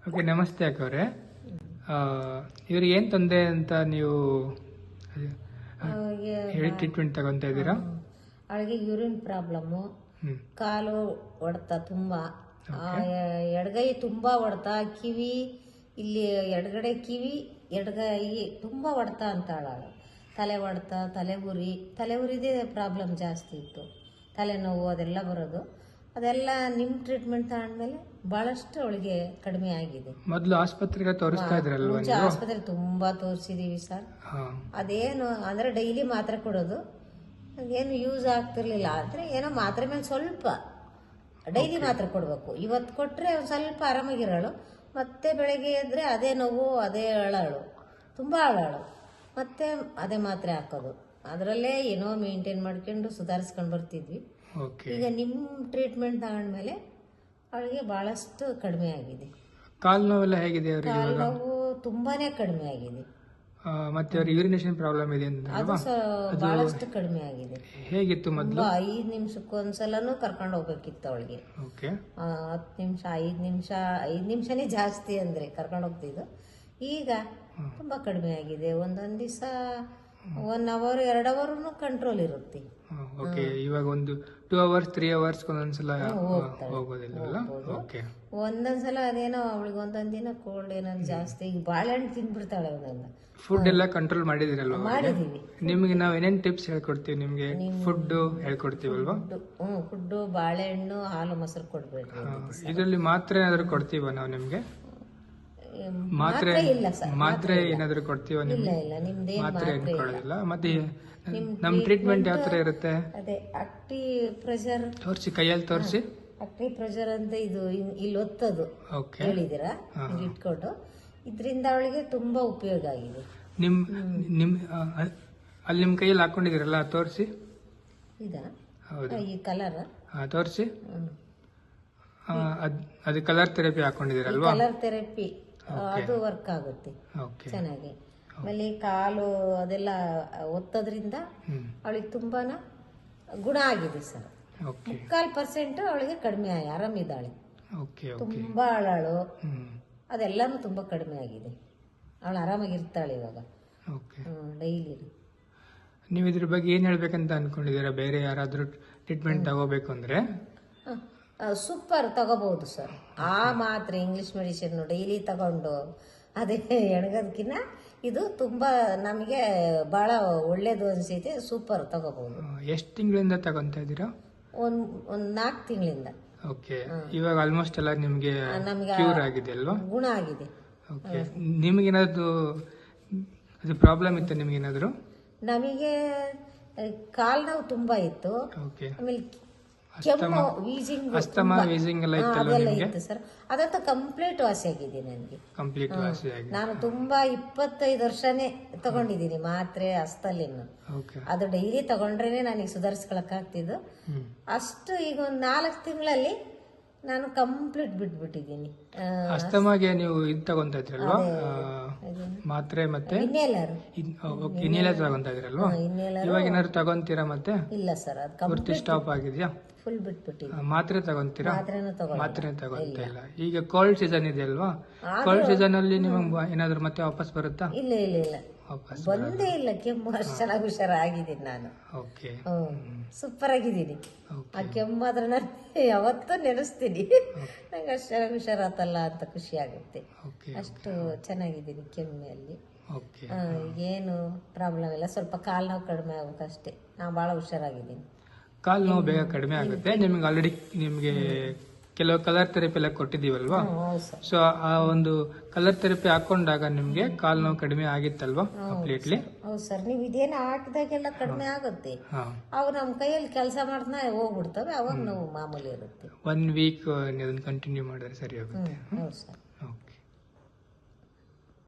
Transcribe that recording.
Okay, ನಮಸ್ತೆ ಅಕ್ಕವ್ರೆ. ಇವ್ರಿಗೆ ಏನು ತೊಂದರೆ ಅಂತ ನೀವು ಹೇಳಿ ಟ್ರೀಟ್ಮೆಂಟ್ ತಗೊಂತ ಇದ್ದೀರಾ? ಅವಳಿಗೆ ಯೂರಿನ್ ಪ್ರಾಬ್ಲಮ್ಮು, ಕಾಲು ಹೊಡ್ತ ತುಂಬ, ಎಡಗೈ ತುಂಬ ಹೊಡ್ತ, ಕಿವಿ ಇಲ್ಲಿ ಎಡಗಡೆ ಕಿವಿ ಎಡಗೈ ತುಂಬ ಹೊಡ್ತ ಅಂತಾಳು. ತಲೆ ಹೊಡ್ತ, ತಲೆ ಉರಿದೇ ಪ್ರಾಬ್ಲಮ್ ಜಾಸ್ತಿ ಇತ್ತು. ತಲೆನೋವು ಅದೆಲ್ಲ ಬರೋದು. ಅದೆಲ್ಲ ನಿಮ್ಮ ಟ್ರೀಟ್ಮೆಂಟ್ ತಗೊಂಡ್ಮೇಲೆ ಬಹಳಷ್ಟು ಅವಳಿಗೆ ಕಡಿಮೆ ಆಗಿದೆ. ಮೊದಲು ಆಸ್ಪತ್ರೆಗೆ ತೋರಿಸ್ತಾ ಇದ್ರಲ್ವಾ? ಮುಂಚೆ ಆಸ್ಪತ್ರೆ ತುಂಬಾ ತೋರಿಸಿದೀವಿ ಸರ್. ಅದೇನು ಅಂದ್ರೆ ಡೈಲಿ ಮಾತ್ರೆ ಕೊಡೋದು, ಅದೇನು ಯೂಸ್ ಆಗ್ತಿರ್ಲಿಲ್ಲ. ಆದ್ರೆ ಏನೋ ಮಾತ್ರೆ ಮೇಲೆ ಸ್ವಲ್ಪ ಡೈಲಿ ಮಾತ್ರೆ ಕೊಡಬೇಕು. ಇವತ್ತು ಕೊಟ್ರೆ ಒಂದು ಸ್ವಲ್ಪ ಆರಾಮಾಗಿರೋಳು, ಮತ್ತೆ ಬೆಳಗ್ಗೆ ಎದ್ರೆ ಅದೇ ನೋವು, ಅದೇ ಅಳಾಳು, ತುಂಬಾ ಅಳಾಳು, ಮತ್ತೆ ಅದೇ ಮಾತ್ರೆ ಹಾಕೋದು. ಅದರಲ್ಲೇ ಏನೋ ಮೇಂಟೈನ್ ಮಾಡ್ಕೊಂಡು ಸುಧಾರಿಸ್ಕೊಂಡು ಬರ್ತಿದ್ವಿ. ಈಗ ನಿಮ್ಮ ಟ್ರೀಟ್ಮೆಂಟ್ ತಗೊಂಡ್ಮೇಲೆ ಅವಳಿಗೆ ಬಹಳಷ್ಟು ಕಡಿಮೆ ಆಗಿದೆ. ಕಾಲು ನೋವೆಲ್ಲ ಹೇಗಿದೆ? ಕಾಲು ನೋವು ತುಂಬಾನೇ ಕಡಿಮೆ ಆಗಿದೆ. ಮತ್ತೆ ಅವ್ರಿಗೆ ಯೂರಿನೇಷನ್ ಪ್ರಾಬ್ಲಮ್ ಇದೆ ಅಂತ ಅದು ಬಹಳಷ್ಟು ಕಡಿಮೆ ಆಗಿದೆ. ಹೇಗಿತ್ತು ಮೊದಲು? 5 ನಿಮಿಷಕ್ಕೊಂದ್ಸಲನೂ ಕರ್ಕೊಂಡು ಹೋಗ್ಬೇಕಿತ್ತು ಅವಳಿಗೆ. 10 ನಿಮಿಷ 5 ನಿಮಿಷನೇ ಜಾಸ್ತಿ ಅಂದ್ರೆ ಕರ್ಕೊಂಡು ಹೋಗ್ತಿದ್ದು. ಈಗ ತುಂಬಾ ಕಡಿಮೆ ಆಗಿದೆ. ಒಂದೊಂದ್ ದಿವಸ 1 ಅವರ್ 2 ಅವರ್ನು ಕಂಟ್ರೋಲ್ ಇರುತ್ತೆ. ಓಕೆ, ಇವಾಗ ಒಂದು 2 ಅವರ್ಸ್ 3 ಅವರ್ಸ್ ಒಂದೊಂದ್ಸಲ ಹೋಗೋದಿಲ್ಲ. ಓಕೆ, ಒಂದೊಂದ್ಸಲ ಅದೇನೋ ಅವಳಿಗೆ ಒಂದೊಂದ್ ದಿನ ಕೋಲ್ಡ್ ಏನಾದ್ರು ಜಾಸ್ತಿ. ಈಗ ಬಾಳೆಹಣ್ಣು ತಿಂದ್ಬಿಡ್ತಾಳೆ ಒಂದೊಂದು. ಫುಡ್ ಎಲ್ಲ ಕಂಟ್ರೋಲ್ ಮಾಡಿದಿರಲ್ವಾ? ಮಾಡಿದೀವಿ. ನಿಮ್ಗೆ ನಾವ್ ಏನೇನ್ ಟಿಪ್ಸ್ ಹೇಳ್ಕೊಡ್ತೀವಿ? ನಿಮ್ಗೆ ಫುಡ್ ಹೇಳ್ಕೊಡ್ತೀವಲ್ವಾ? ಫುಡ್, ಬಾಳೆಹಣ್ಣು, ಹಾಲು, ಮೊಸರು ಕೊಡ್ಬೇಡ್ರಿ. ಇದರಲ್ಲಿ ಮಾತ್ರೆ ಏನಾದ್ರು ಕೊಡ್ತೀವ ನಾವು ನಿಮ್ಗೆ? ಮಾತ್ರೆ ಏನಾದ್ರು ಕೊಡ್ತೀವ? ಮಾತ್ರೆ ಏನು ಕೊಡೋದಿಲ್ಲ. ಮತ್ತೆ ನಮ್ ಟ್ರೀಟ್ಮೆಂಟ್ ಯಾವ ತರ ಇರುತ್ತೆ? ಅದೇ ಅಕ್ಟಿ ಪ್ರೆಷರ್ ತೋರಿಸಿ, ಕೈಯಲ್ಲಿ ತೋರಿಸಿ. ಅಕ್ಟಿ ಪ್ರೆಷರ್ ಅಂತ ಇದು ಇಲ್ಲಿ ಒತ್ತದು ಹೇಳಿದಿರಾ, ಇಟ್ಕೊಂಡು ಇದರಿಂದ ಅವಳಿಗೆ ತುಂಬಾ ಉಪಯೋಗ ಆಗಿದೆ. ಅಲ್ಲಿ ನಿಮ್ ಕೈಯಲ್ಲಿ ಹಾಕೊಂಡಿದಿರಲ್ಲ, ತೋರಿಸಿ. ಈ ಕಲರ್ ತೋರಿಸಿ. ಅದು ಕಲರ್ ಥೆರಪಿ ಹಾಕೊಂಡಿದಿರಲ್ವಾ? ಕಲರ್ ಥೆರಪಿ ಅದು ವರ್ಕ್ ಆಗುತ್ತೆ ಚೆನ್ನಾಗಿ. ಆಮೇಲೆ ಕಾಲು ಅದೆಲ್ಲ ಒತ್ತೋದ್ರಿಂದ ಅವಳಿಗೆ ತುಂಬಾನ ಗುಣ ಆಗಿದೆ ಸರ್. 3% ಅವಳಿಗೆ ಕಡಿಮೆ ಆರಾಮಿದ್ದಾಳೆ. ತುಂಬಾ ಅಳಾಳು, ಅದೆಲ್ಲಾನು ತುಂಬಾ ಕಡಿಮೆ ಆಗಿದೆ. ಅವಳು ಆರಾಮಾಗಿರ್ತಾಳೆ ಇವಾಗ ಡೈಲಿ. ನೀವು ಇದ್ರ ಬಗ್ಗೆ ಏನ್ ಹೇಳ್ಬೇಕಂತ ಅನ್ಕೊಂಡಿದ್ದೀರಾ? ಬೇರೆ ಯಾರಾದ್ರೂ ಟ್ರೀಟ್ಮೆಂಟ್ ತಗೋಬೇಕು ಅಂದ್ರೆ ಸೂಪರ್ ತಗೋಬಹುದು ಸರ್. ಆ ಮಾತ್ರೆ ಇಂಗ್ಲಿಷ್ ಮೆಡಿಸಿನ್ ಡೈಲಿ ತಗೊಂಡು ಅದೇ ಎಣಗೋದಕ್ಕಿಂತ ಇದು ತುಂಬಾ ನಮಗೆ ಬಹಳ ಒಳ್ಳೇದು ಅನ್ಸೈತೆ. ಸೂಪರ್ ತಗೋಬಹುದು. ಎಷ್ಟು ತಿಂಗಳಿಂದ ತಗೊಂತ ಇದ್ದೀರಾ? ಒಂದ್ 4 ತಿಂಗಳಿಂದ. ಓಕೆ, ಇವಾಗ ಆಲ್ಮೋಸ್ಟ್ ಎಲ್ಲ ನಿಮ್ಗೆ ಕ್ಯೂರ್ ಆಗಿದೆ ಅಲ್ವಾ? ಗುಣ ಆಗಿದೆ. ಓಕೆ, ನಿಮ್ಗೇನಾದ್ರು ಅದು ಪ್ರಾಬ್ಲಮ್ ಇತ್ತು? ನಿಮ್ಗೇನಾದ್ರು? ನಮಗೆ ಕಾಲ್ ನೋವು ತುಂಬಾ ಇತ್ತು. ಆಮೇಲೆ ಕೆಮ್ಮು, ಅಸ್ತಮಾ, ವೀಸಿಂಗ್ ಎಲ್ಲ ಇತ್ತು ಸರ್. ಅದಂತ ಕಂಪ್ಲೀಟ್ ವಾಸಿ ಆಗಿದೆ ನನಗೆ. ಕಂಪ್ಲೀಟ್ ವಾಸಿ ಆಗಿದೆ. ನಾನು ತುಂಬಾ 25 ವರ್ಷನೇ ತಗೊಂಡಿದ್ದೀನಿ ಮಾತ್ರೆ ಅಸ್ತಲಿನ್ನು. ಅದು ಡೈಲಿ ತಗೊಂಡ್ರೇನೆ ನನಗೆ ಸುಧಾರಿಸ್ಕೊಳಕ್ ಆಗ್ತಿದ್ದು. ಅಷ್ಟು ಈಗ ಒಂದು 4 ತಿಂಗಳಲ್ಲಿ ನಾನು ಕಂಪ್ಲೀಟ್ ಬಿಟ್ಬಿಟ್ಟಿದ್ದೀನಿ. ಅಸ್ತಮಾಗೆ ನೀವು ಇದು ತಗೊಂತ ಇದ್ರಲ್ವಾ ಮಾತ್ರೆ? ಮತ್ತೆ ಇನ್ನೇಲರ್ ತಗೊಂತ ಇದ್ರಲ್ವಾ? ಇವಾಗ ಏನಾದ್ರು ತಗೊಂತೀರಾ ಮತ್ತೆ? ಇಲ್ಲ ಸರ್, ಅದು ಪೂರ್ತಿ ಸ್ಟಾಪ್ ಆಗಿದ್ಯಾ? ಫುಲ್ ಬಿಟ್ಬಿಟ್ಟಿದ್ದೀನಿ. ಮಾತ್ರೆ ತಗೊಂತೀರಾ? ಮಾತ್ರೆ ತಗೊಂತ ಇಲ್ಲ. ಈಗ ಕೋಲ್ಡ್ ಸೀಸನ್ ಇದೆ ಅಲ್ವಾ? ಕೋಲ್ಡ್ ಸೀಸನ್ ಅಲ್ಲಿ ನಿಮಗೆ ಏನಾದ್ರು ಮತ್ತೆ ವಾಪಸ್ ಬರುತ್ತಾ? ಇಲ್ಲ ಇಲ್ಲ ಇಲ್ಲ, ಬಂದೇ ಇಲ್ಲ. ಕೆಮ್ಮು ಅಷ್ಟು ಚೆನ್ನಾಗಿ ಹುಷಾರಾಗಿದ್ದೀನಿ ನಾನು. ಸೂಪರ್ ಆಗಿದ್ದೀನಿ. ಆ ಕೆಮ್ಮು ಆದ್ರೆ ನಾನು ಯಾವತ್ತೂ ನೆನೆಸ್ತೀನಿ. ನಂಗೆ ಅಷ್ಟು ಚೆನ್ನಾಗಿ ಹುಷಾರಾತಲ್ಲ ಅಂತ ಖುಷಿ ಆಗುತ್ತೆ. ಅಷ್ಟು ಚೆನ್ನಾಗಿದ್ದೀನಿ ಕೆಮ್ಮಿನಲ್ಲಿ. ಏನು ಪ್ರಾಬ್ಲಮ್ ಇಲ್ಲ. ಸ್ವಲ್ಪ ಕಾಲು ನೋವು ಕಡಿಮೆ ಆಗುತ್ತಷ್ಟೇ. ನಾನು ಬಹಳ ಹುಷಾರಾಗಿದ್ದೀನಿ. ಕಾಲು ನೋವು ಬೇಗ ಕಡಿಮೆ ಆಗುತ್ತೆ. ನಿಮ್ಗೆ ಆಲ್ರೆಡಿ ನಿಮ್ಗೆ ಕೆಲವು ಕಲರ್ ಥೆರಪಿ ಎಲ್ಲ ಕೊಟ್ಟಿದ್ದೀವಲ್ವಾ? ಸೊ ಆ ಒಂದು ಕಲರ್ ಥೆರಪಿ ಹಾಕೊಂಡಾಗ ನಿಮ್ಗೆ ಕಾಲು ನೋವು ಕಡಿಮೆ ಆಗಿತ್ತಲ್ವಾ ಕಂಪ್ಲೀಟ್ಲಿ? ಹೌದು ಸರ್, ನೀವು ಇದೇನು ಹಾಕಿದಾಗೆಲ್ಲ ಕಡಿಮೆ ಆಗುತ್ತೆ. ಅವು ನಮ್ಮ ಕೈಯಲ್ಲಿ ಕೆಲಸ ಮಾಡ್ತಾ ಹೋಗ್ಬಿಡ್ತವೆ. ಅವಾಗ ನೋವು ಮಾಮೂಲಿ ಇರುತ್ತೆ. 1 ವೀಕ್ ಕಂಟಿನ್ಯೂ ಮಾಡಿದ್ರೆ ಸರಿ ಹೋಗುತ್ತೆ. ಹೌದು ಸರ್.